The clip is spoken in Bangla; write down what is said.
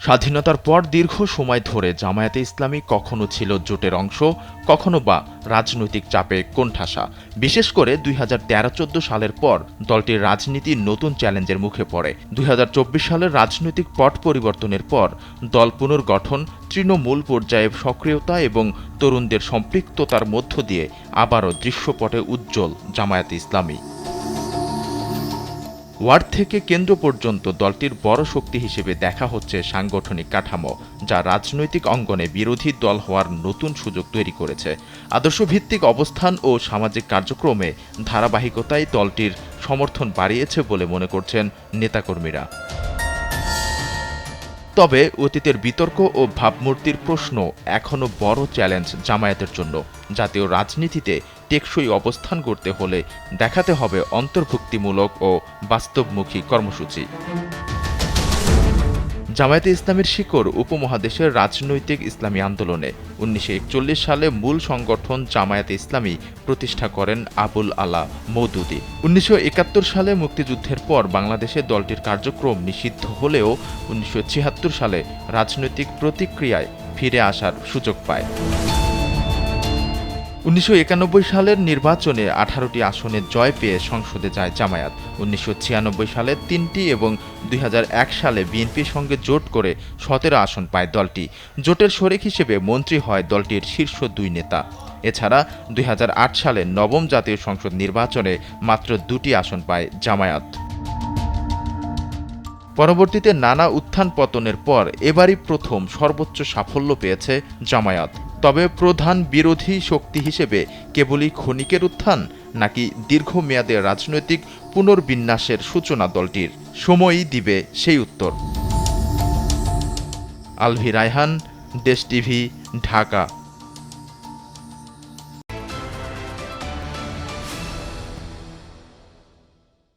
স্বাধীনতার পর দীর্ঘ সময় ধরে জামায়াতে ইসলামী কখনো ছিল জোটের অংশ, কখনো বা রাজনৈতিক চাপে কোণঠাসা। বিশেষ করে 2013-14 সালের পর দলটির রাজনীতি নতুন চ্যালেঞ্জের মুখে পড়ে। 2024 সালের রাজনৈতিক পট পরিবর্তনের পর দল পুনর্গঠন, তৃণমূল পর্যায়ে সক্রিয়তা এবং তরুণদের সম্পৃক্ততার মধ্য দিয়ে আবারও দৃশ্যপটে উজ্জ্বল জামায়াতে ইসলামী। ওয়ার্ড থেকে কেন্দ্র পর্যন্ত দলটির বড় শক্তি হিসেবে দেখা হচ্ছে সাংগঠনিক কাঠামো, যা রাজনৈতিক অঙ্গনে বিরোধী দল হওয়ার নতুন সুযোগ তৈরি করেছে। আদর্শভিত্তিক অবস্থান ও সামাজিক কার্যক্রমে ধারাবাহিকতায় দলটির সমর্থন বাড়িয়েছে বলে মনে করছেন নেতাকর্মীরা। তবে অতীতের বিতর্ক ও ভাবমূর্তির প্রশ্ন এখনও বড় চ্যালেঞ্জ জামায়াতের জন্য। জাতীয় রাজনীতিতে টেকসই অবস্থান করতে হলে দেখাতে হবে অন্তর্ভুক্তিমূলক ও বাস্তবমুখী কর্মসূচি। জামায়াতে ইসলামীর শিকড় উপমহাদেশের রাজনৈতিক ইসলামী আন্দোলনে। 1941 সালে মূল সংগঠন জামায়াতে ইসলামী প্রতিষ্ঠা করেন আবুল আলা মওদুদী। 1971 সালে মুক্তিযুদ্ধের পর বাংলাদেশে দলটির কার্যক্রম নিষিদ্ধ হলেও 1976 সালে রাজনৈতিক প্রতিক্রিয়ায় ফিরে আসার সুযোগ পায়। 1991 সালের নির্বাচনে 18টি আসনে জয় পেয়ে সংসদে যায় জামায়াত। 1996 সালে 3টি এবং 2001 সালে বিএনপির সঙ্গে জোট করে 17 আসন পায় দলটি। জোটের শরিক হিসেবে মন্ত্রী হয় দলটির শীর্ষ 2 নেতা। এছাড়া 2008 সালে নবম জাতীয় সংসদ নির্বাচনে মাত্র 2টি আসন পায় জামায়াত। পরবর্তীতে নানা উত্থান পতনের পর এবারই প্রথম সর্বোচ্চ সাফল্য পেয়েছে জামায়াত। তবে প্রধান বিরোধী শক্তি হিসেবে কেবলই ক্ষণিকের উত্থান, নাকি দীর্ঘমেয়াদে রাজনৈতিক পুনর্বিন্যাসের সূচনা দলটির? সময়ই দিবে সেই উত্তর। আলভি রায়হান, দেশ টিভি, ঢাকা।